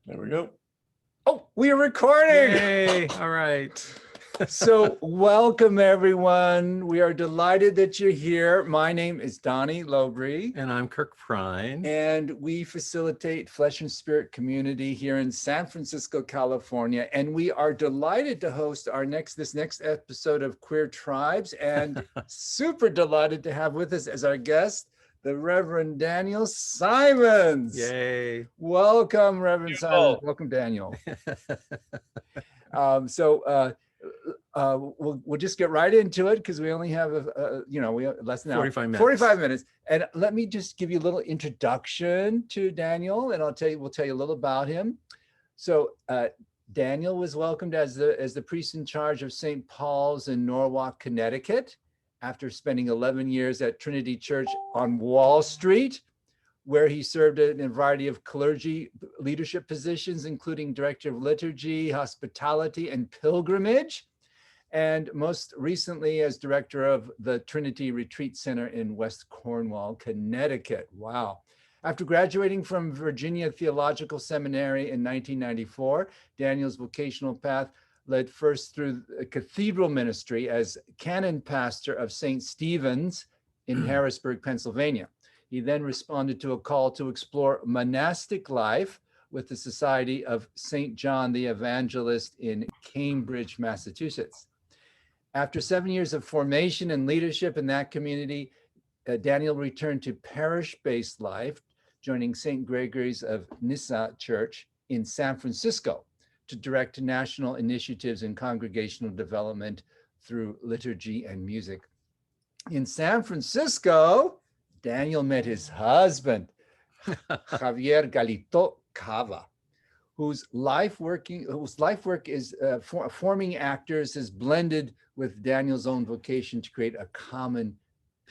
There we go. Oh, we are recording. Yay. All right. So welcome, everyone. We are delighted that you're here. My name is Donny Lobree. And I'm Kirk Prine. And we facilitate Flesh and Spirit community here in San Francisco, California. And we are delighted to host this next episode of Queer Tribes, and super delighted to have with us as our guest the Reverend Daniel Simmons. Yay. Welcome, Reverend Simmons. Welcome, Daniel. We'll just get right into it because we only have we have less than 45 minutes. 45 minutes. And let me just give you a little introduction to Daniel, and we'll tell you a little about him. So Daniel was welcomed as the priest in charge of St. Paul's in Norwalk, Connecticut, after spending 11 years at Trinity Church on Wall Street, where he served in a variety of clergy leadership positions, including director of liturgy, hospitality, and pilgrimage, and most recently as director of the Trinity Retreat Center in West Cornwall, Connecticut. Wow. After graduating from Virginia Theological Seminary in 1994, Daniel's vocational path led first through a cathedral ministry as canon pastor of St. Stephen's in Harrisburg, Pennsylvania. He then responded to a call to explore monastic life with the Society of St. John the Evangelist in Cambridge, Massachusetts. After 7 years of formation and leadership in that community, Daniel returned to parish-based life, joining St. Gregory's of Nyssa Church in San Francisco to direct national initiatives in congregational development through liturgy and music. In San Francisco, Daniel met his husband, Javier Galito Cava, whose life work is forming actors has blended with Daniel's own vocation to create a common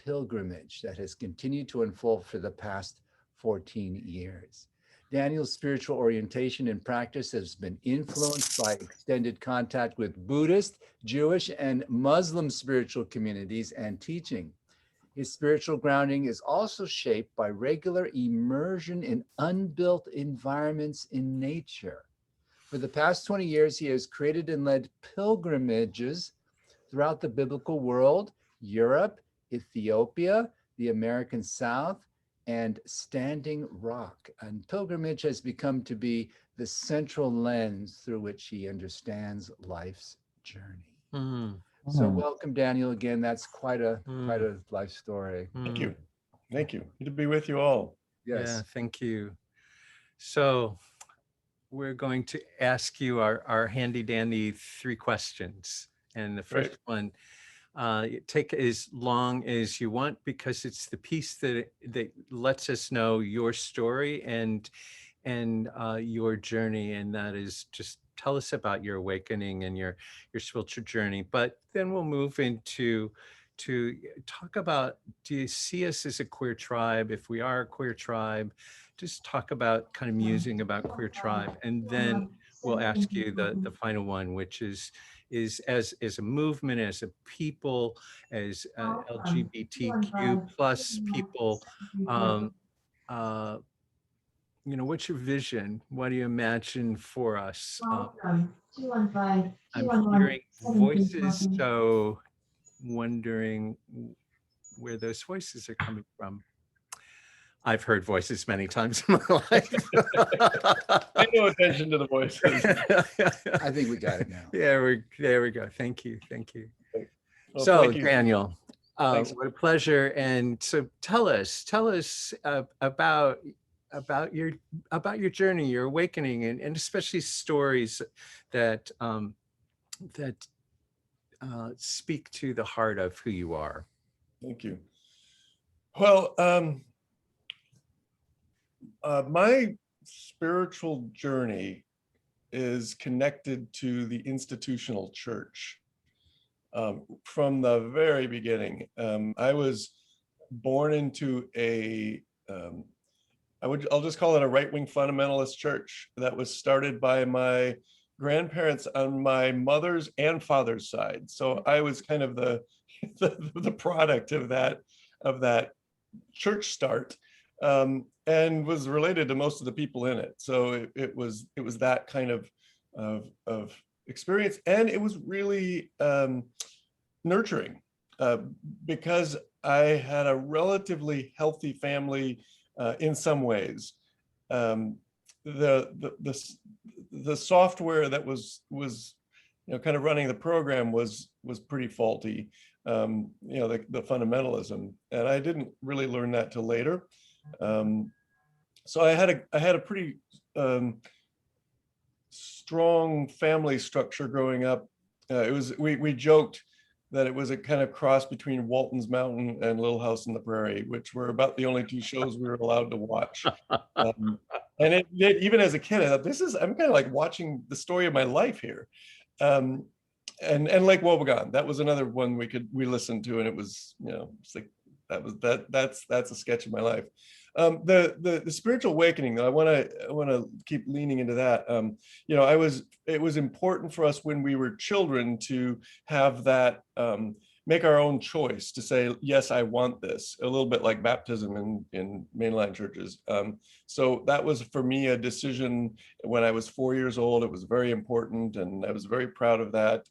pilgrimage that has continued to unfold for the past 14 years. Daniel's spiritual orientation and practice has been influenced by extended contact with Buddhist, Jewish, and Muslim spiritual communities and teaching. His spiritual grounding is also shaped by regular immersion in unbuilt environments in nature. For the past 20 years, he has created and led pilgrimages throughout the biblical world, Europe, Ethiopia, the American South, and Standing Rock. And pilgrimage has become to be the central lens through which he understands life's journey. So welcome, Daniel, again. That's quite a life story. Thank you. Good to be with you all. Yes. Yeah, thank you. So we're going to ask you our handy dandy 3 questions. And the first one, take as long as you want, because it's the piece that lets us know your story and your journey, and that is just tell us about your awakening and your spiritual journey. But then we'll move into to talk about, do you see us as a queer tribe? If we are a queer tribe, just talk about kind of musing about queer tribe, and then we'll ask you the final one, which is as a movement, as a people, as LGBTQ plus people, what's your vision? What do you imagine for us? I'm hearing voices, so wondering where those voices are coming from. I've heard voices many times in my life. Pay no attention to the voices. I think we got it now. There we go. Thank you. Well, So thank you. Daniel, what a pleasure. And so tell us about your journey, your awakening, and especially stories that speak to the heart of who you are. Thank you. Well, my spiritual journey is connected to the institutional church from the very beginning. I was born into I'll just call it a right-wing fundamentalist church that was started by my grandparents on my mother's and father's side. So I was kind of the product of that church start. And and was related to most of the people in it. So it was that kind of experience, and it was really nurturing because I had a relatively healthy family in some ways. The software that was kind of running the program was pretty faulty. The fundamentalism, and I didn't really learn that till later. So I had a pretty strong family structure growing up. We joked that it was a kind of cross between Walton's Mountain and Little House on the Prairie, which were about the only two shows we were allowed to watch. And even as a kid, I thought, I'm kind of like watching the story of my life here. And Lake Wobegon, that was another one we listened to, and it was, it's like that's a sketch of my life. The spiritual awakening, though, I want to keep leaning into that. It was important for us when we were children to have that, make our own choice, to say, yes, I want this, a little bit like baptism in mainline churches. So that was, for me, a decision when I was 4 years old. It was very important, and I was very proud of that.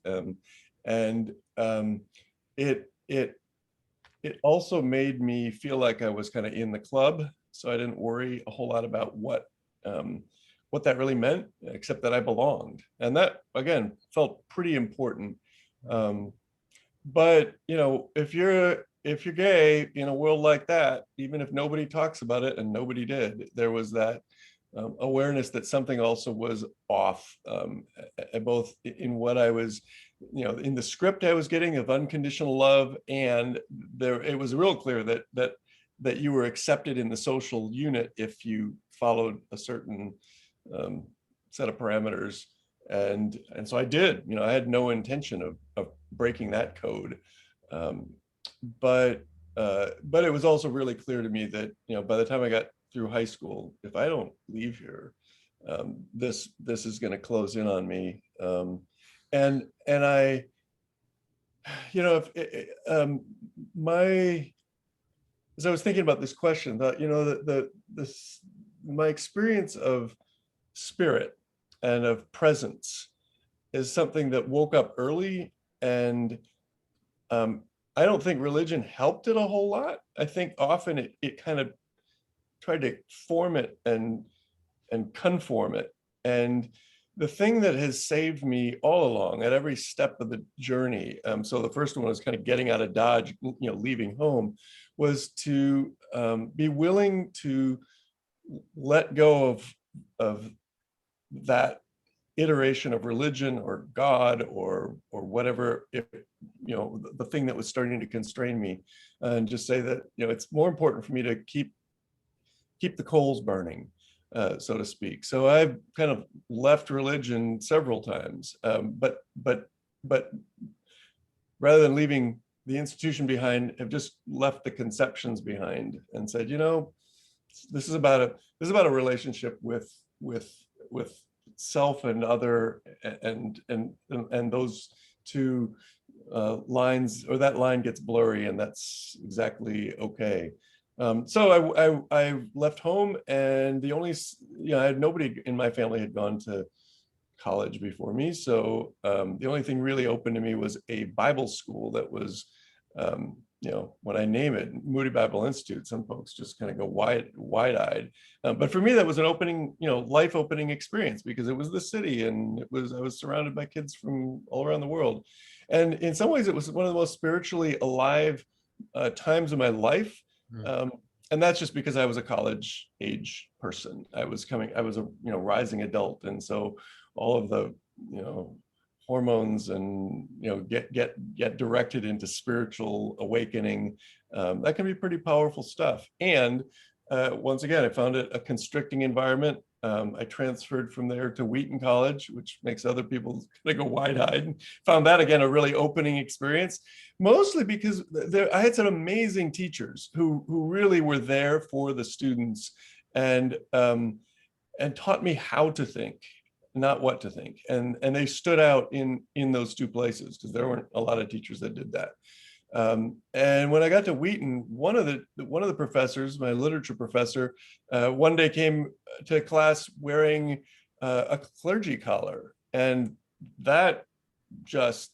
It also made me feel like I was kind of in the club, so I didn't worry a whole lot about what that really meant, except that I belonged, and that again felt pretty important. But if you're gay in a world like that, even if nobody talks about it, and nobody did, there was that awareness that something also was off, both in what I was, in the script I was getting of unconditional love, and it was real clear that you were accepted in the social unit if you followed a certain set of parameters, and so I did. I had no intention of breaking that code, but it was also really clear to me that by the time I got through high school, if I don't leave here, this is going to close in on me. And I, as I was thinking about this question, thought, my experience of spirit and of presence is something that woke up early, and I don't think religion helped it a whole lot. I think often it kind of tried to form it and conform it. And the thing that has saved me all along at every step of the journey, so the first one was kind of getting out of Dodge, leaving home, was to be willing to let go of that iteration of religion or God or whatever, if the thing that was starting to constrain me, and just say that it's more important for me to keep the coals burning, so to speak. So I've kind of left religion several times, but rather than leaving the institution behind, have just left the conceptions behind and said, this is about a relationship with self and other, and those two lines, or that line, gets blurry, and that's exactly okay. So I left home, and the only, I had nobody in my family had gone to college before me. So the only thing really open to me was a Bible school that was, when I name it Moody Bible Institute, some folks just kind of go wide-eyed. But for me, that was an opening, life-opening experience, because it was the city, and I was surrounded by kids from all around the world. And in some ways, it was one of the most spiritually alive times of my life. And that's just because I was a college age person. I was a rising adult, and so all of the hormones and get directed into spiritual awakening. That can be pretty powerful stuff. And once again, I found it a constricting environment. I transferred from there to Wheaton College, which makes other people kind of go wide-eyed. Found that, again, a really opening experience, mostly because I had some amazing teachers who really were there for the students, and taught me how to think, not what to think. And they stood out in those two places, because there weren't a lot of teachers that did that. And when I got to Wheaton, one of the professors, my literature professor, one day came to class wearing a clergy collar, and that just,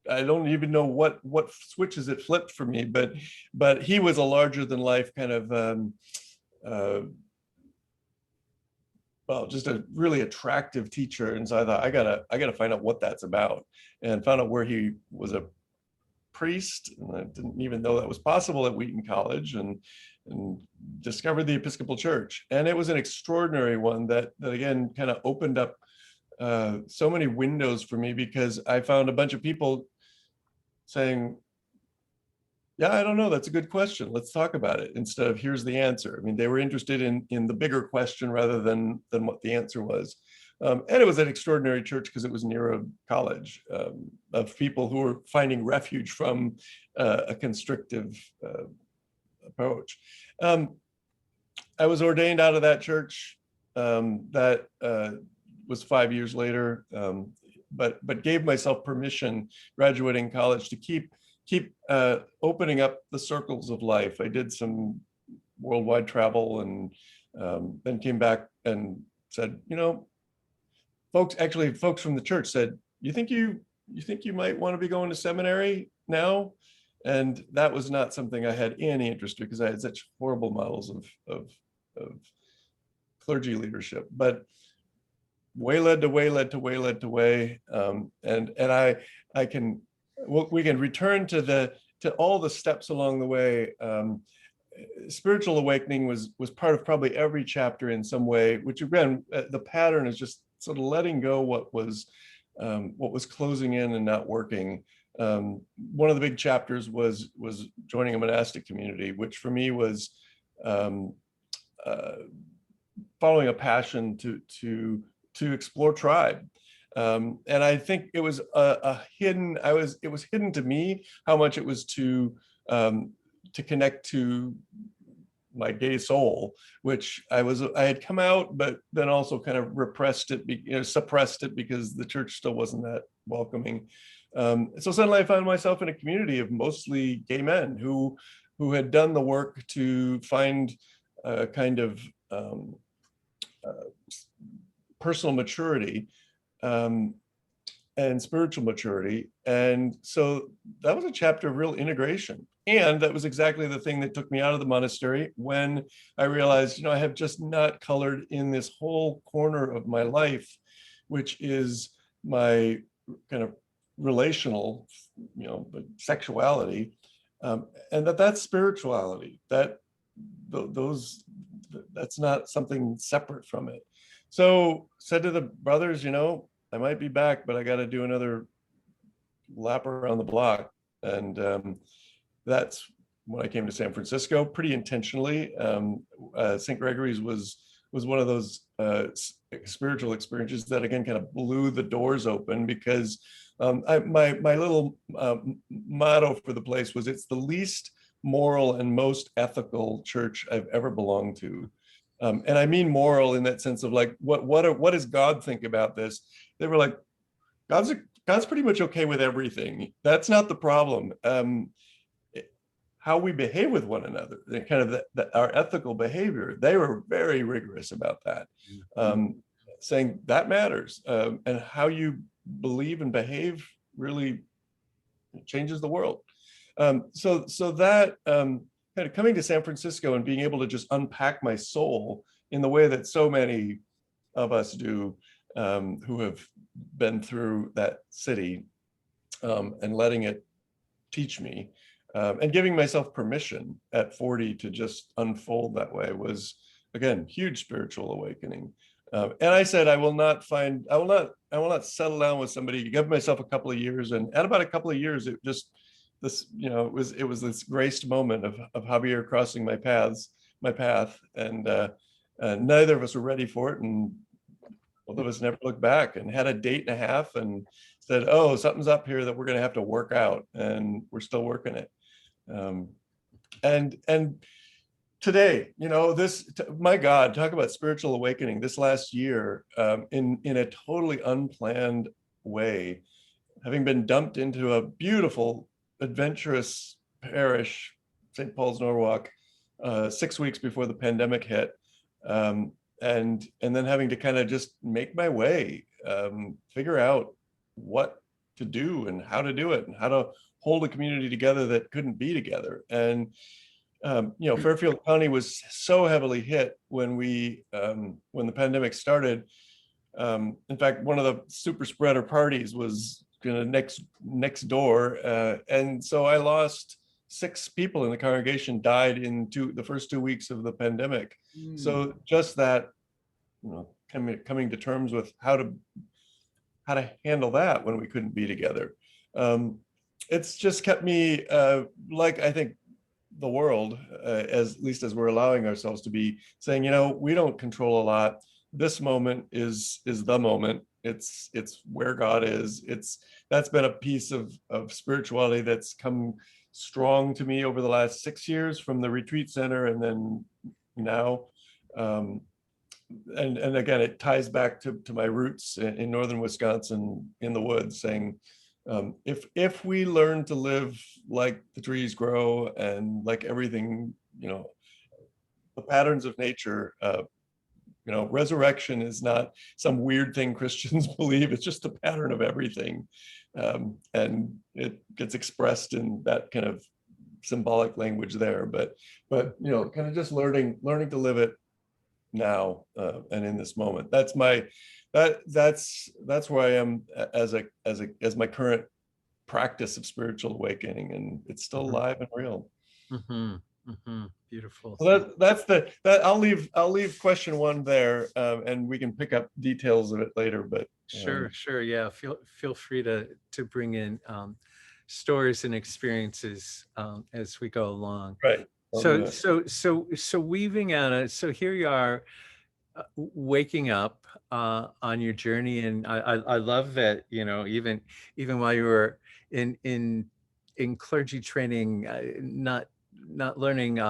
I don't even know what switches it flipped for me, but he was a larger than life kind of well, just a really attractive teacher. And so I thought, I gotta find out what that's about, and found out where he was a priest, and I didn't even know that was possible at Wheaton College, and discovered the Episcopal Church. And it was an extraordinary one that again kind of opened up so many windows for me, because I found a bunch of people saying, yeah, I don't know, that's a good question, let's talk about it, instead of here's the answer. I mean, they were interested in the bigger question rather than what the answer was. And it was an extraordinary church because it was near a college of people who were finding refuge from a constrictive approach. I was ordained out of that church. That was 5 years later, but gave myself permission, graduating college, to keep opening up the circles of life. I did some worldwide travel, and then came back and said, you know, folks from the church said, you think you might want to be going to seminary now? And that was not something I had any interest in, because I had such horrible models of clergy leadership. But way led to way led to way led to way, and I can, we can return to all the steps along the way. Spiritual awakening was part of probably every chapter in some way, which again, the pattern is just sort of letting go what was closing in and not working. One of the big chapters was joining a monastic community, which for me was following a passion to explore tribe. And I think it was it was hidden to me how much it was to connect to my gay soul, which I had come out, but then also kind of repressed it, suppressed it, because the church still wasn't that welcoming. So suddenly I found myself in a community of mostly gay men who had done the work to find a kind of personal maturity and spiritual maturity. And so that was a chapter of real integration. And that was exactly the thing that took me out of the monastery, when I realized, I have just not colored in this whole corner of my life, which is my kind of relational, sexuality, and that's spirituality. That's not something separate from it. So said to the brothers, I might be back, but I got to do another lap around the block. And that's when I came to San Francisco, pretty intentionally. St. Gregory's was one of those spiritual experiences that again kind of blew the doors open, because my little motto for the place was, it's the least moral and most ethical church I've ever belonged to. And I mean moral in that sense of like, what does God think about this? They were like, God's pretty much okay with everything. That's not the problem. How we behave with one another, kind of our ethical behavior, they were very rigorous about that, saying that matters, and how you believe and behave really changes the world. So that kind of coming to San Francisco and being able to just unpack my soul in the way that so many of us do, who have been through that city, and letting it teach me, and giving myself permission at 40 to just unfold that way, was again huge spiritual awakening. And I said, I will not settle down with somebody. Give myself a couple of years, and at about a couple of years, it just it was this graced moment of Javier crossing my path, and neither of us were ready for it, and both of us never looked back, and had a date and a half, and said, oh, something's up here that we're going to have to work out, and we're still working it. And today, my God, talk about spiritual awakening. This last year, in a totally unplanned way, having been dumped into a beautiful adventurous parish, St. Paul's, Norwalk, 6 weeks before the pandemic hit. And then having to kind of just make my way, figure out what to do and how to do it and how to hold a community together that couldn't be together. And Fairfield County was so heavily hit when the pandemic started. In fact, one of the super spreader parties was next door, and so I lost 6 people in the congregation died in the first 2 weeks of the pandemic. So just that, coming to terms with how to handle that when we couldn't be together. It's just kept me, like I think the world, at least as we're allowing ourselves to be, saying, we don't control a lot. This moment is the moment. It's where God is. That's been a piece of spirituality that's come strong to me over the last 6 years from the retreat center, and then now. And again, it ties back to my roots in northern Wisconsin in the woods, saying, if we learn to live like the trees grow and like everything, the patterns of nature, resurrection is not some weird thing Christians believe. It's just a pattern of everything. And it gets expressed in that kind of symbolic language there. But kind of just learning to live it now, and in this moment. That's where I am as my current practice of spiritual awakening, and it's still alive and real. Beautiful. So I'll leave question 1 there, and we can pick up details of it later. But sure, yeah. Feel free to bring in stories and experiences as we go along. Right. So weaving out it. So here you are, waking up on your journey, and I love that, even while you were in clergy training, not learning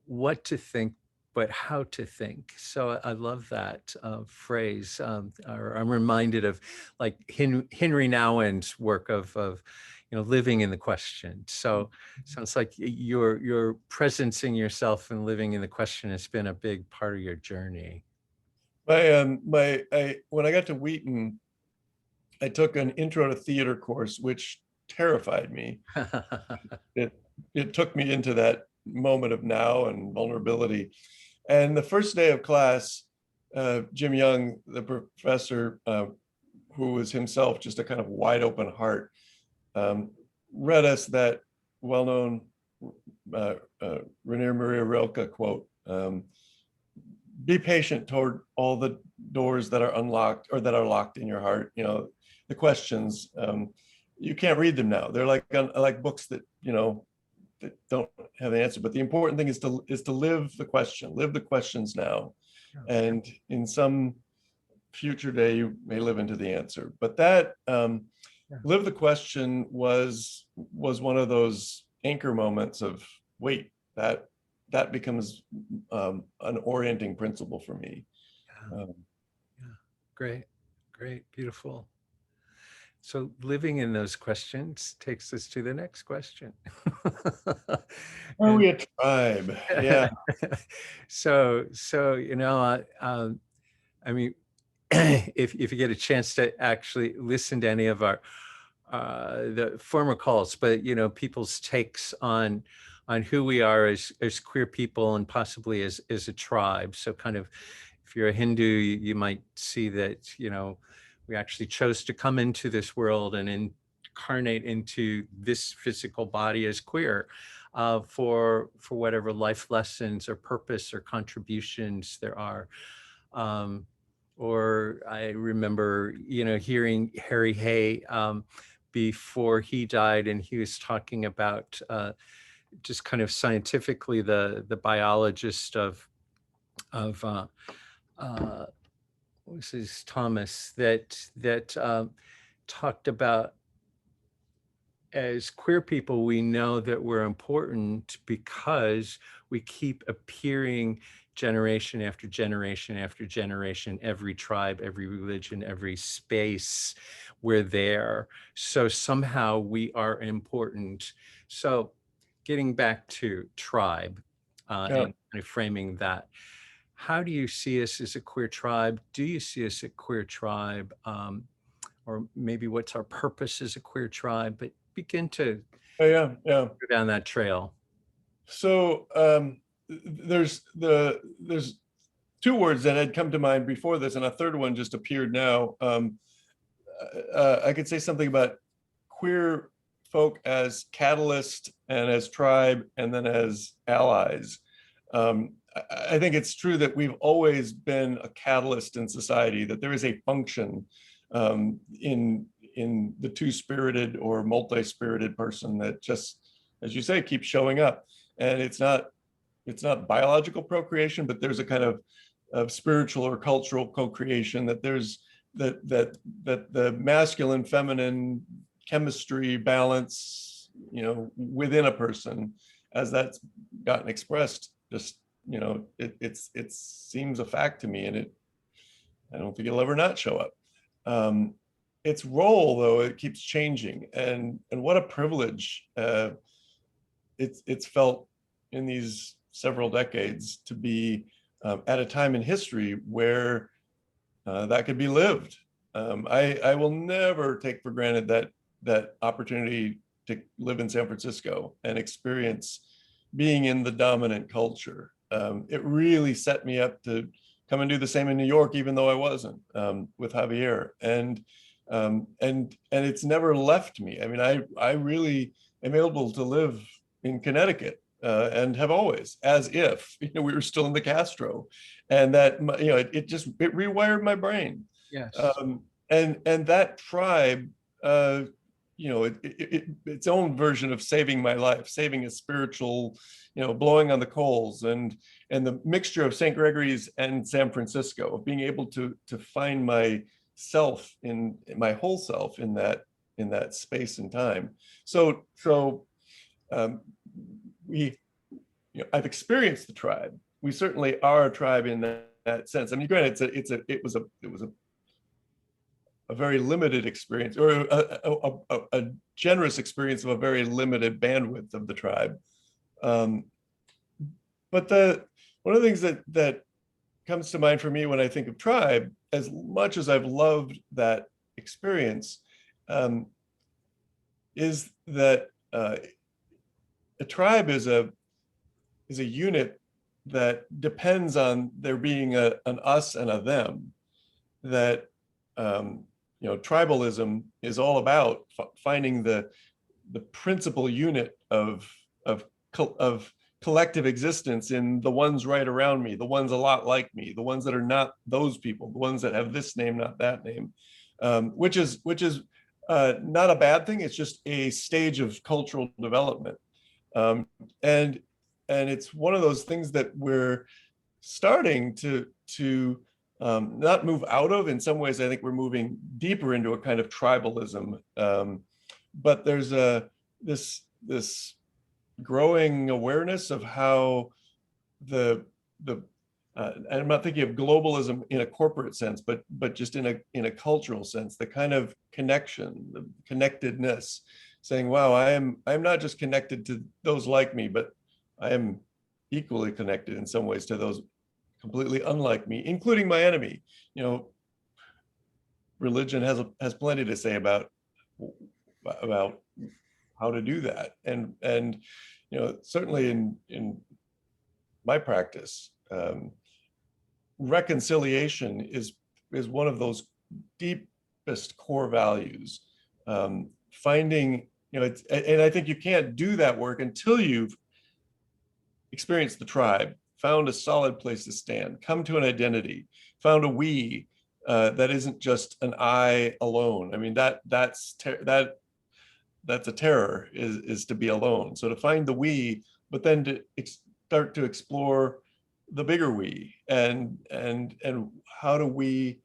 what to think, but how to think. So I love that phrase. I'm reminded of like Henry Nouwen's work of living in the question. So sounds like your presencing yourself and living in the question has been a big part of your journey. When I got to Wheaton, I took an intro to theater course, which terrified me. It took me into that moment of now and vulnerability. And the first day of class, Jim Young, the professor, who was himself just a kind of wide open heart, read us that well-known Rainer Maria Rilke quote, be patient toward all the doors that are unlocked or that are locked in your heart. The questions, you can't read them now. They're like books that, that don't have an answer. But the important thing is to live the question, live the questions now. And in some future day, you may live into the answer. But that live the question was one of those anchor moments of, wait, that becomes an orienting principle for me. Great, beautiful. So living in those questions takes us to the next question. Are we a tribe? Yeah. So I mean, if you get a chance to actually listen to any of our the former calls, but people's takes on who we are as queer people and possibly as a tribe. So kind of, if you're a Hindu, you might see that we actually chose to come into this world and incarnate into this physical body as queer, for whatever life lessons or purpose or contributions there are. Or I remember, hearing Harry Hay before he died, and he was talking about just kind of scientifically the biologist of what was his Thomas that talked about, as queer people, we know that we're important because we keep appearing generation after generation after generation, every tribe, every religion, every space, we're there. So somehow we are important. So getting back to tribe Yeah. and kind of framing that, how do you see us as a queer tribe? Do you see us as a queer tribe? Or maybe what's our purpose as a queer tribe? But begin to Yeah, yeah. go down that trail. So there's two words that had come to mind before this, and a third one just appeared now. I could say something about queer folk as catalyst and as tribe and then as allies. I think it's true that we've always been a catalyst in society, that there is a function in the two-spirited or multi-spirited person that just, as you say, keeps showing up. And it's not biological procreation, but there's a kind of spiritual or cultural co-creation, that there's that the masculine feminine chemistry balance, within a person, as that's gotten expressed, just it seems a fact to me, and I don't think it'll ever not show up. Its role, though, it keeps changing, and what a privilege it's felt in these several decades to be at a time in history where that could be lived. I will never take for granted that opportunity to live in San Francisco and experience being in the dominant culture. It really set me up to come and do the same in New York, even though I wasn't, with Javier. And it's never left me. I mean, I really am able to live in Connecticut, and have always, as if we were still in the Castro, and that it rewired my brain. Yes. And that tribe, its own version of saving my life, saving a spiritual, blowing on the coals, and the mixture of St. Gregory's and San Francisco, of being able to find myself in my whole self in that space and time. So I've experienced the tribe. We certainly are a tribe in that sense. I mean, granted, it was a very limited experience, or a generous experience of a very limited bandwidth of the tribe. But one of the things that comes to mind for me when I think of tribe, as much as I've loved that experience, is that a tribe is a unit that depends on there being an us and a them. That tribalism is all about finding the principal unit of collective existence in the ones right around me, the ones a lot like me, the ones that are not those people, the ones that have this name, not that name, which is not a bad thing. It's just a stage of cultural development. And it's one of those things that we're starting to not move out of. In some ways, I think we're moving deeper into a kind of tribalism. But there's this growing awareness of how and I'm not thinking of globalism in a corporate sense, but just in a cultural sense, the kind of connection, the connectedness, saying, wow, I'm not just connected to those like me, but I am equally connected in some ways to those completely unlike me, including my enemy. Religion has plenty to say about how to do that, and certainly in my practice, reconciliation is one of those deepest core values. Finding, and I think you can't do that work until you've experienced the tribe, found a solid place to stand, come to an identity, found a we that isn't just an I alone. I mean, that's a terror, is to be alone. So to find the we, but then to start to explore the bigger we, and how do we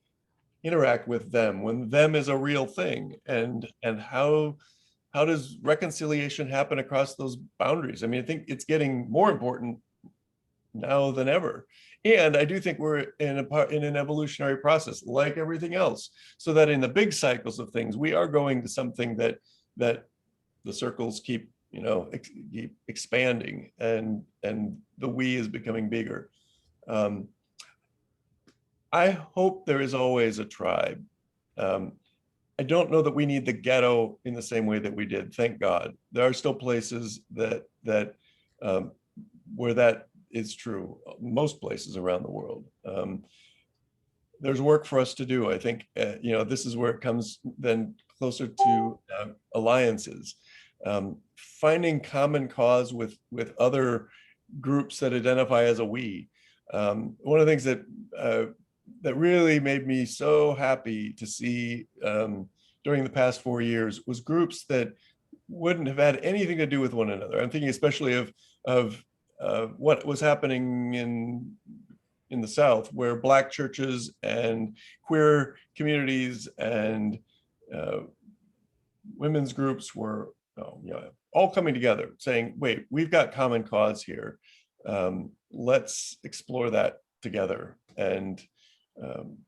interact with them when them is a real thing, and how does reconciliation happen across those boundaries? I mean, I think it's getting more important now than ever. And I do think we're in an evolutionary process, like everything else, so that in the big cycles of things, we are going to something that the circles keep, keep expanding, and the we is becoming bigger. I hope there is always a tribe. I don't know that we need the ghetto in the same way that we did. Thank God. There are still places where that is true. Most places around the world. There's work for us to do. I think this is where it comes then closer to alliances, finding common cause with other groups that identify as a we. One of the things that really made me so happy to see during the past 4 years was groups that wouldn't have had anything to do with one another. I'm thinking especially of what was happening in the South, where Black churches and queer communities and women's groups were all coming together, saying, "Wait, we've got common cause here. Let's explore that together." And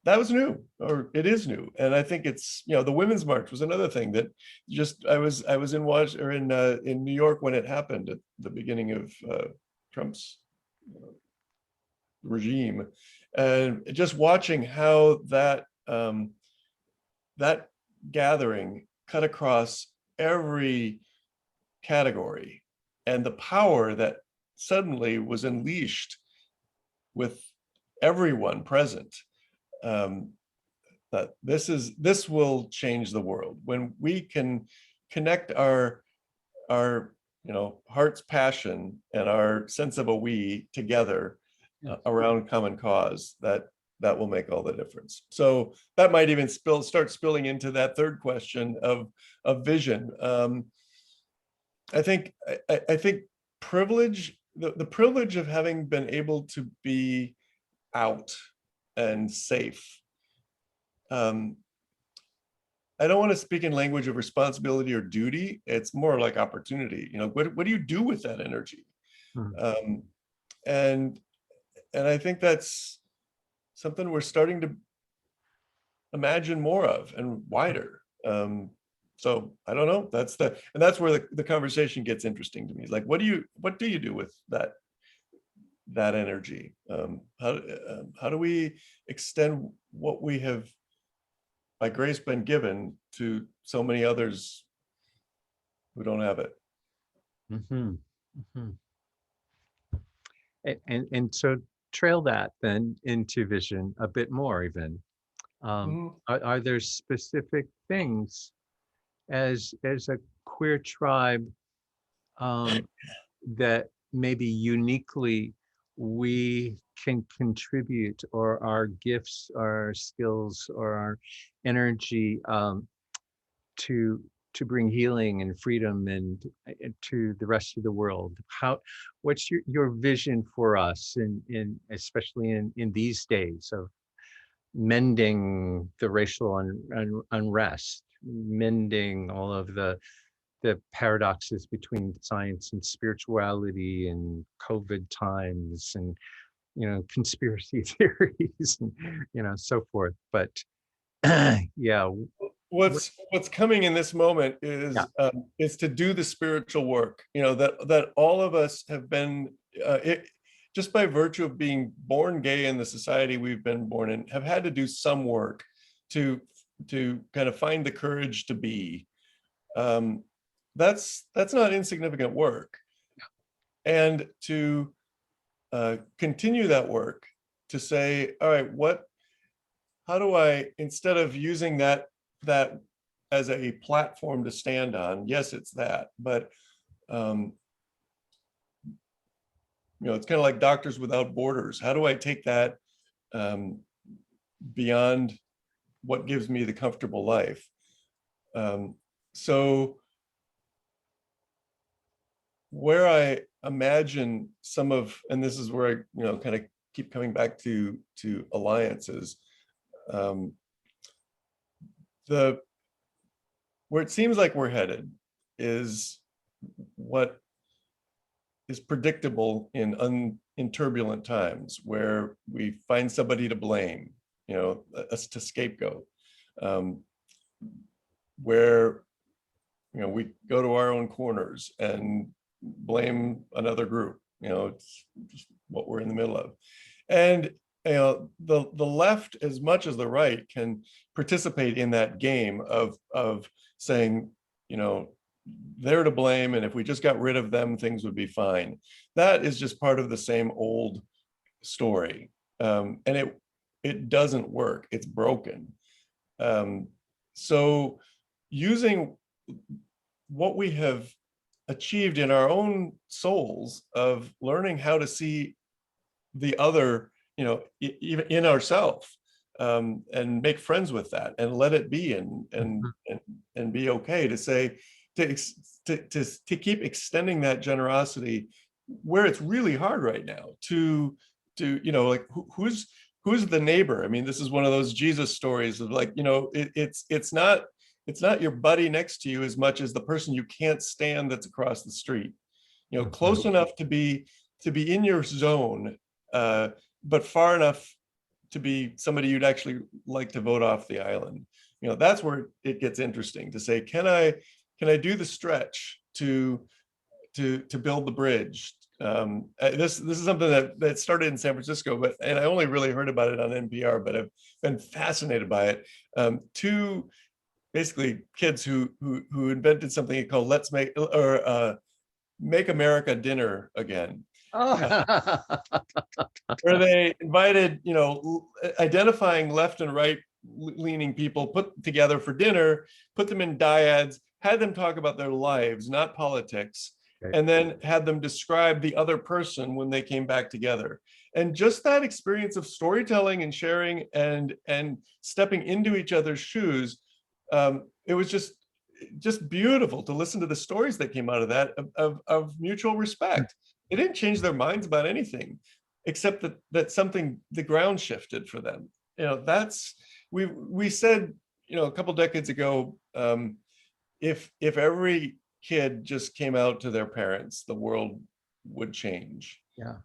that was new, or it is new. And I think it's, the Women's March was another thing that just I was in New York when it happened at the beginning of Trump's regime, and just watching how that that gathering cut across every category, and the power that suddenly was unleashed with everyone present. That this will change the world when we can connect our heart's passion and our sense of a we together around common cause. That will make all the difference. So that might even start spilling into that third question of vision. I think privilege, the privilege of having been able to be out and safe. I don't want to speak in language of responsibility or duty. It's more like opportunity. What do you do with that energy? And I think that's something we're starting to imagine more of and wider. So I don't know. That's where the conversation gets interesting to me. Like, what do you do with that energy? How do we extend what we have by grace been given to so many others who don't have it? Mm-hmm. Mm-hmm. And so trail that then into vision a bit more even. Are there specific things as a queer tribe that maybe uniquely we can contribute, or our gifts, our skills, or our energy to bring healing and freedom and to the rest of the world? What's your vision for us in especially in these days of mending the racial unrest, mending all of the paradoxes between science and spirituality, and COVID times, and conspiracy theories, and so forth. But yeah, What's coming in this moment is to do the spiritual work, that all of us have been, just by virtue of being born gay in the society we've been born in, have had to do some work to kind of find the courage to be. That's not insignificant work, and to continue that work, to say, all right, how do I, instead of using that as a platform to stand on, yes, it's that, but it's kind of like Doctors Without Borders. How do I take that beyond what gives me the comfortable life? So where I imagine some of, and this is where I kind of keep coming back to alliances, where it seems like we're headed is what is predictable in in turbulent times where we find somebody to blame, us to scapegoat, where we go to our own corners and blame another group. It's just what we're in the middle of. And the left, as much as the right, can participate in that game of saying, they're to blame, and if we just got rid of them, things would be fine. That is just part of the same old story, and it doesn't work. It's broken. So using what we have achieved in our own souls of learning how to see the other, even in ourselves, and make friends with that and let it be, and be okay to say, to keep extending that generosity where it's really hard right now to like, who's the neighbor? I mean, this is one of those Jesus stories of like, it's not your buddy next to you as much as the person you can't stand that's across the street, close enough to be in your zone, but far enough to be somebody you'd actually like to vote off the island. That's where it gets interesting to say, can I do the stretch to build the bridge? This is something that started in San Francisco, and I only really heard about it on NPR, but I've been fascinated by it. Two basically kids who invented something called Let's Make, or Make America Dinner Again. Where they invited, identifying left and right leaning people, put together for dinner, put them in dyads, had them talk about their lives, not politics, okay, and then had them describe the other person when they came back together. And just that experience of storytelling and sharing and stepping into each other's shoes, it was just beautiful to listen to the stories that came out of that, of mutual respect. It didn't change their minds about anything, except that something, the ground shifted for them. That's, we said, a couple decades ago, if every kid just came out to their parents, the world would change. Yeah.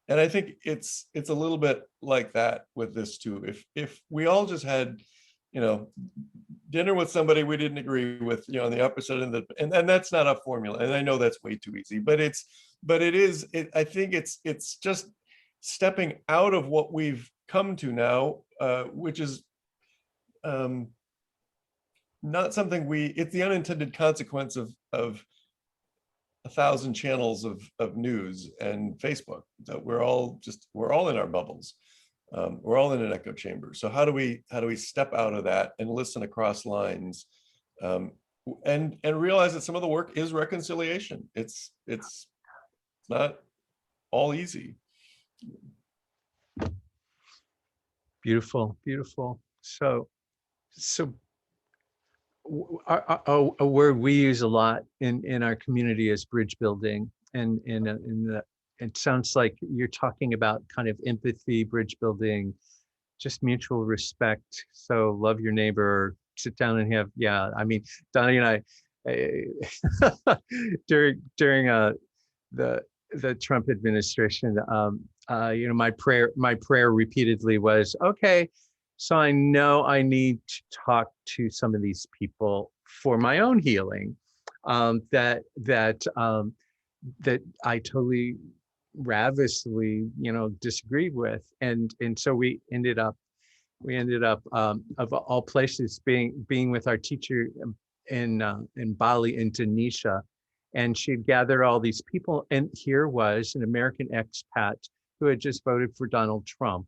And I think it's a little bit like that with this too. If we all just had, dinner with somebody we didn't agree with, on the opposite end, and that's not a formula, and I know that's way too easy, but I think it's just stepping out of what we've come to now, which is not something it's the unintended consequence of 1,000 channels of news and Facebook, that we're all in our bubbles. We're all in an echo chamber. So how do we step out of that and listen across lines, and realize that some of the work is reconciliation. It's not all easy. Beautiful. So a word we use a lot in our community is bridge building, and it sounds like you're talking about kind of empathy, bridge building, just mutual respect. So love your neighbor, sit down and have, I mean, Donny and I, during the Trump administration, my prayer repeatedly was, okay, so I know I need to talk to some of these people for my own healing, that I totally ravishly, disagreed with, and so we ended up of all places being with our teacher in Bali, Indonesia, and she'd gathered all these people, and here was an American expat who had just voted for Donald Trump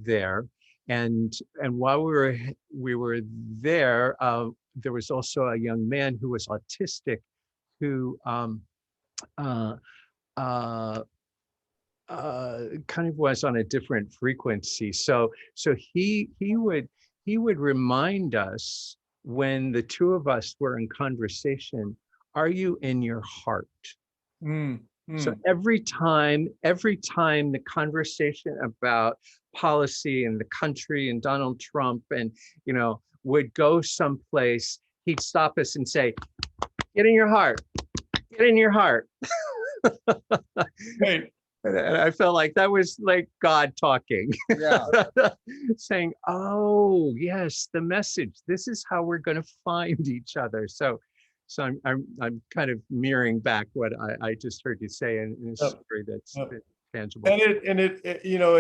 there, and while we were there, there was also a young man who was autistic, who kind of was on a different frequency. So he would remind us when the two of us were in conversation, are you in your heart? So every time the conversation about policy and the country and Donald Trump and, would go someplace, he'd stop us and say, get in your heart, get in your heart. Right. And I felt like that was like God talking, Yeah. saying, "Oh, yes, the message. This is how we're going to find each other." So I'm kind of mirroring back what I just heard you say in a Yep. story that's Yep. tangible. And it you know,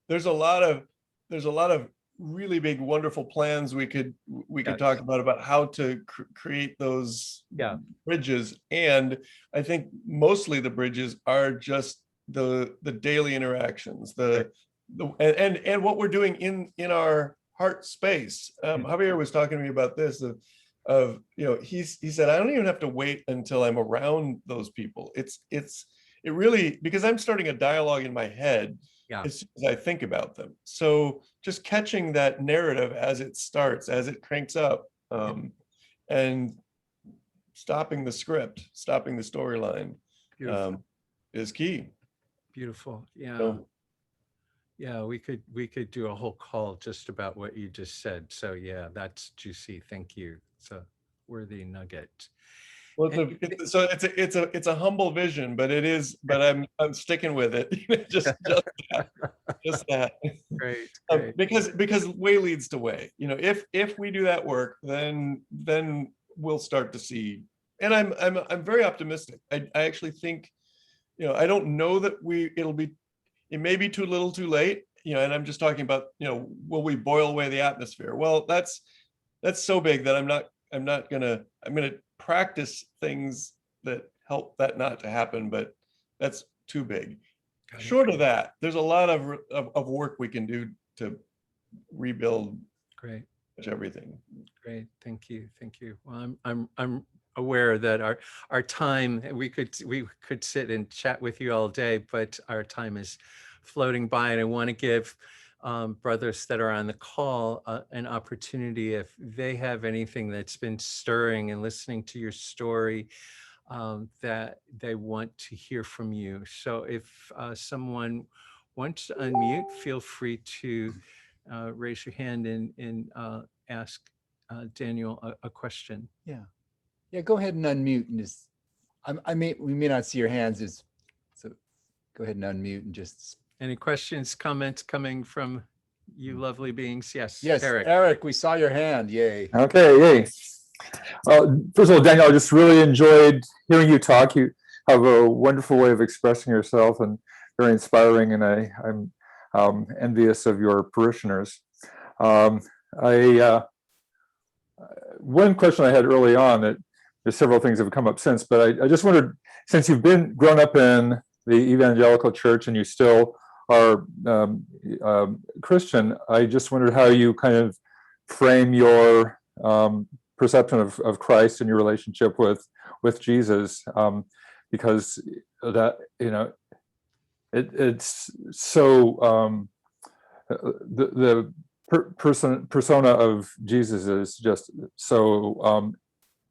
there's a lot of really big, wonderful plans we could Yes. talk about how to create those Yeah. bridges. And I think mostly the bridges are just the daily interactions, the and what we're doing in our heart space. Javier was talking to me about this of he said, I don't even have to wait until I'm around those people. It really, because I'm starting a dialogue in my head Yeah. as soon as I think about them. So just catching that narrative as it starts, as it cranks up, and stopping the script, stopping the storyline, is key. Beautiful. Yeah. So, Yeah, we could do a whole call just about what you just said. So yeah, that's juicy. Thank you. It's a worthy nugget. well, And it's a humble vision, but it is. But I'm sticking with it. Just that. great, great. Because way leads to way. If we do that work, then we'll start to see. And I'm very optimistic. I actually think, I don't know that it may be too little too late, and I'm just talking about, will we boil away the atmosphere? Well, that's so big that I'm gonna practice things that help that not to happen, but that's too big. Short of that, there's a lot of work we can do to rebuild Great. everything. Great. Thank you. Thank you. Well, I'm aware that our time, we could sit and chat with you all day, but our time is floating by, and I want to give brothers that are on the call an opportunity, if they have anything that's been stirring and listening to your story, that they want to hear from you. So if someone wants to unmute, feel free to raise your hand and ask Daniel a question. Yeah, go ahead and unmute and just, we may not see your hands, so go ahead and unmute and just. Any questions, comments coming from you lovely beings? Yes, Eric. Eric, we saw your hand, yay. Okay, yay. First of all, Daniel, I just really enjoyed hearing you talk. You have a wonderful way of expressing yourself and very inspiring, and I'm envious of your parishioners. One question I had early on, that there's several things that have come up since, but I just wondered, since you've grown up in the evangelical church and you still are Christian, I just wondered how you kind of frame your perception of Christ and your relationship with Jesus, because that, it's so the persona of Jesus is just so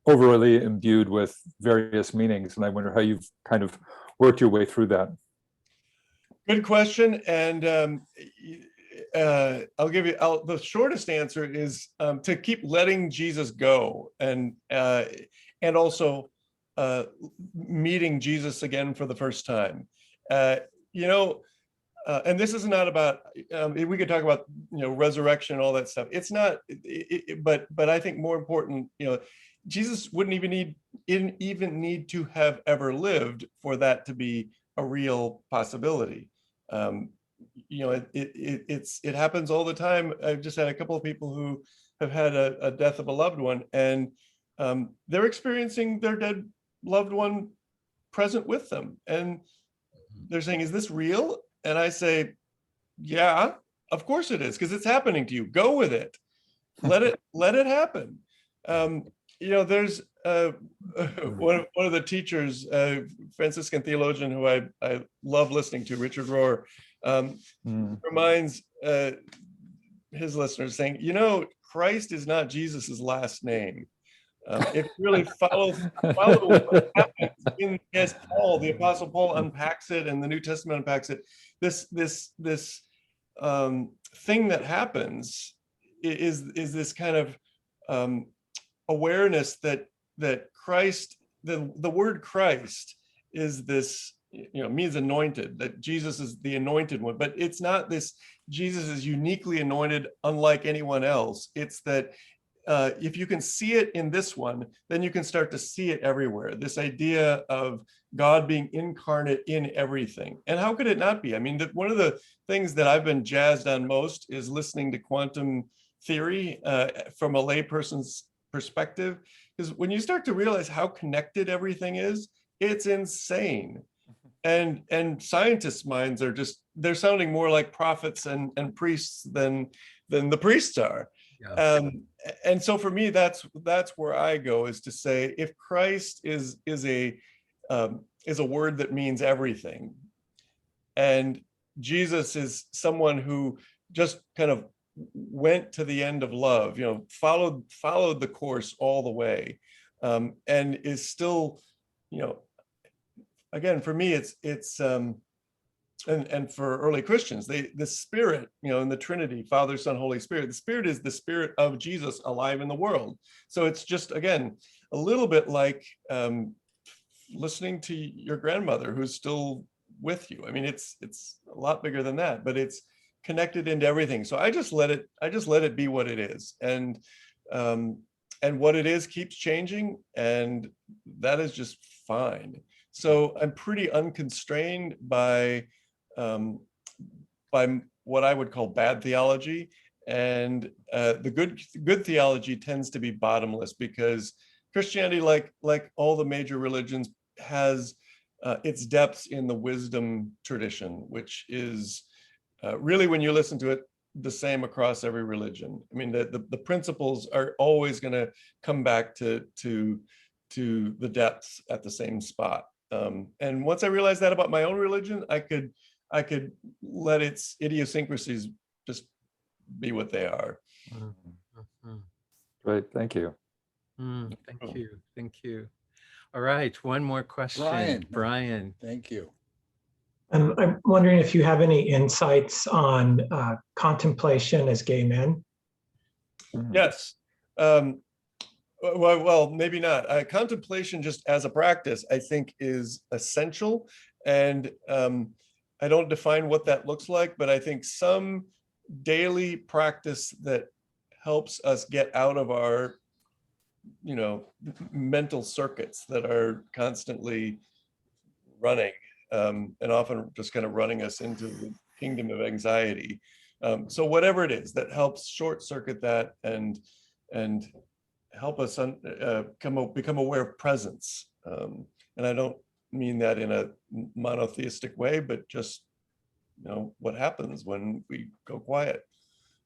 overly imbued with various meanings, and I wonder how you've kind of worked your way through that. Good question, and I'll give you the shortest answer is to keep letting Jesus go, and also meeting Jesus again for the first time. And this is not about, we could talk about, resurrection and all that stuff. It's not, but I think more important, Jesus wouldn't even need to have ever lived for that to be a real possibility. It happens all the time. I've just had a couple of people who have had a death of a loved one, and they're experiencing their dead loved one present with them, and they're saying, "Is this real?" And I say, "Yeah, of course it is, because it's happening to you. Go with it. Let it happen." There's one of the teachers, Franciscan theologian who I love listening to, Richard Rohr, reminds his listeners, saying, Christ is not Jesus's last name. If you really follow what happens as Paul, the Apostle Paul, unpacks it, and the New Testament unpacks it, this thing that happens is this kind of awareness that Christ, the word Christ, is this, means anointed, that Jesus is the anointed one, but it's not this, Jesus is uniquely anointed unlike anyone else. It's that if you can see it in this one, then you can start to see it everywhere. This idea of God being incarnate in everything. And how could it not be? I mean, one of the things that I've been jazzed on most is listening to quantum theory from a layperson's perspective. Because when you start to realize how connected everything is, it's insane. And scientists' minds are just, they're sounding more like prophets and priests than the priests are. Yeah. And so for me, that's where I go, is to say, if Christ is a word that means everything, and Jesus is someone who just kind of went to the end of love, followed the course all the way, and is still, again, for me, it's and for early Christians, the Spirit, in the Trinity, Father, Son, Holy Spirit, the Spirit is the Spirit of Jesus alive in the world. So it's just, again, a little bit like listening to your grandmother who's still with you. I mean, it's a lot bigger than that, but it's connected into everything. So I just let it be what it is, and what it is keeps changing, and that is just fine. So I'm pretty unconstrained by what I would call bad theology, and the good theology tends to be bottomless, because Christianity, like all the major religions, has its depths in the wisdom tradition, which is really, when you listen to it, the same across every religion. I mean, the principles are always going to come back to the depths at the same spot. And once I realized that about my own religion, I could let its idiosyncrasies just be what they are. Great, thank you. Thank you. All right, one more question. Brian. Thank you. I'm wondering if you have any insights on contemplation as gay men. Yes. Well, maybe not. Contemplation just as a practice, I think, is essential. And I don't define what that looks like, but I think some daily practice that helps us get out of our, mental circuits that are constantly running, and often just kind of running us into the kingdom of anxiety. So whatever it is that helps short circuit that and help us become aware of presence. And I don't mean that in a monotheistic way, but just, what happens when we go quiet.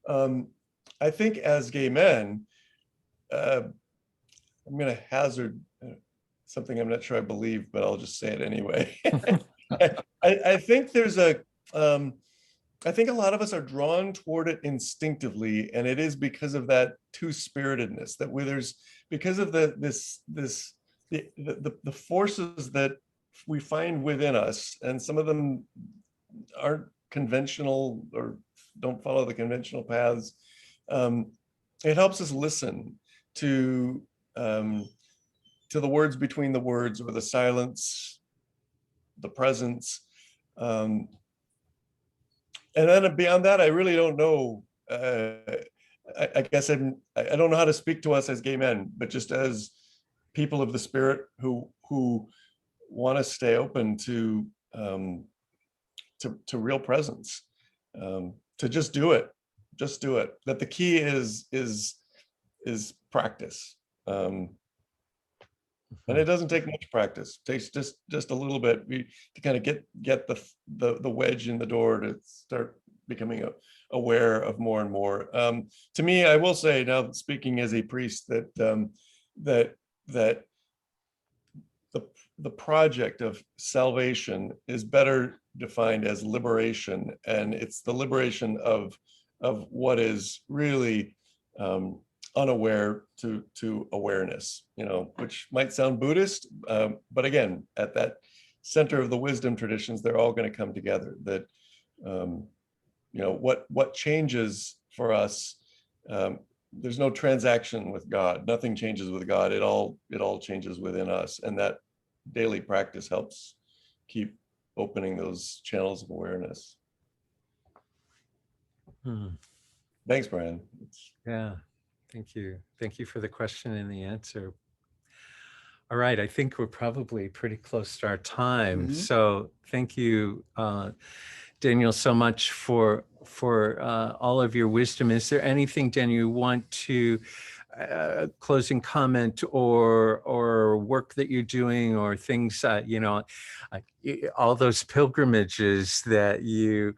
I think as gay men, I'm going to hazard something I'm not sure I believe, but I'll just say it anyway. I think I think a lot of us are drawn toward it instinctively, and it is because of that two-spiritedness, that because of the forces that we find within us, and some of them aren't conventional or don't follow the conventional paths. It helps us listen to the words between the words, or the silence, the presence. And then beyond that, I really don't know. I guess I don't know how to speak to us as gay men, but just as people of the Spirit who want to stay open to real presence, to just do it. That the key is practice, and it doesn't take much practice. It takes just a little bit to kind of get the wedge in the door to start becoming aware of more and more. To me, I will say now, speaking as a priest, that the project of salvation is better defined as liberation, and it's the liberation of what is really unaware to awareness, which might sound Buddhist, but again, at that center of the wisdom traditions, they're all going to come together. That what changes for us, there's no transaction with God. Nothing changes with God. It all changes within us, and that daily practice helps keep opening those channels of awareness. Thanks, Brian. Yeah, thank you. Thank you for the question and the answer. All right, I think we're probably pretty close to our time. So thank you, Daniel, so much for all of your wisdom. Is there anything, Daniel, you want to closing comment or work that you're doing or things, all those pilgrimages that you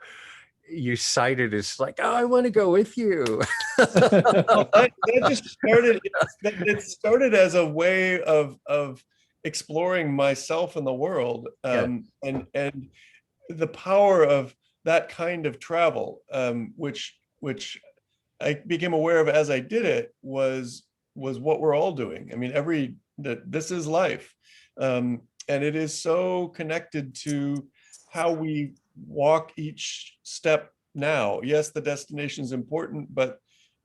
cited as like, oh, I want to go with you. Well, that just started. It started as a way of exploring myself and the world, and the power of that kind of travel, which I became aware of as I did it, was what we're all doing. I mean, this is life, and it is so connected to how we walk each step now. Yes, the destination is important, but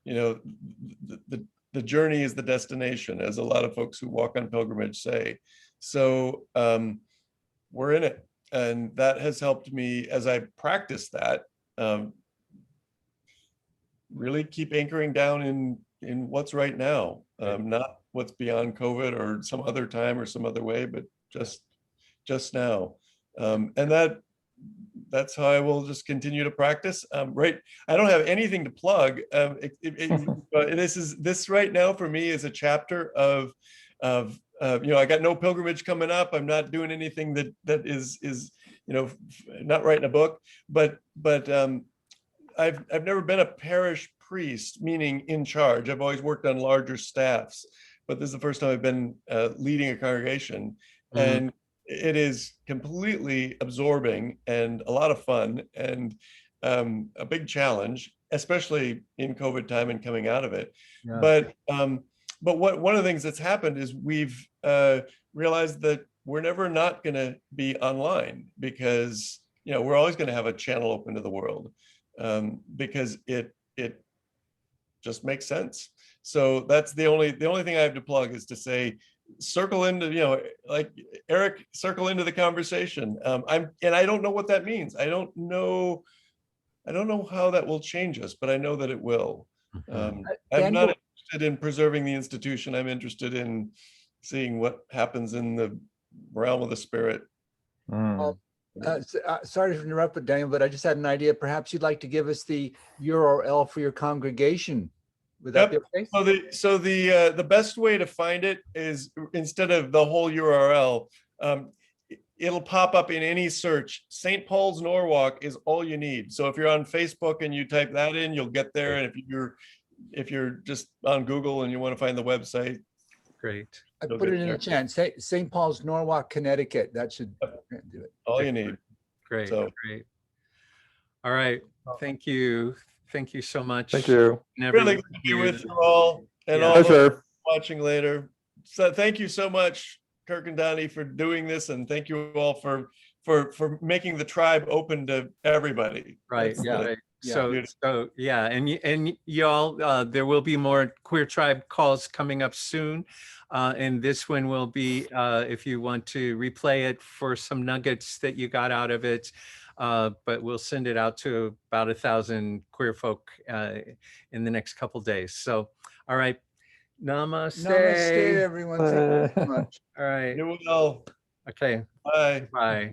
the journey is the destination, as a lot of folks who walk on pilgrimage say. So we're in it, and that has helped me as I practice that, really keep anchoring down in what's right now, not what's beyond COVID or some other time or some other way, but just now. And that's how I will just continue to practice. Right. I don't have anything to plug. This right now for me is a chapter of I got no pilgrimage coming up. I'm not doing anything that is not writing a book, but I've never been a parish priest, meaning in charge. I've always worked on larger staffs, but this is the first time I've been leading a congregation, and it is completely absorbing and a lot of fun, and a big challenge, especially in COVID time and coming out of it. Yeah. But one of the things that's happened is we've realized that we're never not going to be online, because we're always going to have a channel open to the world, because it just makes sense. So that's the only thing I have to plug, is to say, circle into, like Eric, circle into the conversation. I don't know what that means. I don't know how that will change us, but I know that it will. I'm not interested in preserving the institution. I'm interested in seeing what happens in the realm of the spirit. Sorry to interrupt, Daniel, but I just had an idea. Perhaps you'd like to give us the URL for your congregation. Would that be okay? So the best way to find it is, instead of the whole URL, it'll pop up in any search. St. Paul's Norwalk is all you need. So if you're on Facebook and you type that in, you'll get there. And if you're just on Google and you want to find the website, great. I put it in the chat. St. Paul's Norwalk, Connecticut. That should do it. All you need. Great. Great. All right. Thank you. Thank you so much. Thank you. Really good to be with you all, and all those watching later. So thank you so much, Kirk and Donny, for doing this, and thank you all for making the tribe open to everybody. Right. So yeah, and y'all, there will be more Queer Tribe calls coming up soon, and this one will be, if you want to replay it for some nuggets that you got out of it. But we'll send it out to about 1,000 queer folk in the next couple days. So, all right. Namaste. Namaste, everyone. Thank you so much. All right. You will. Okay. Bye. Bye.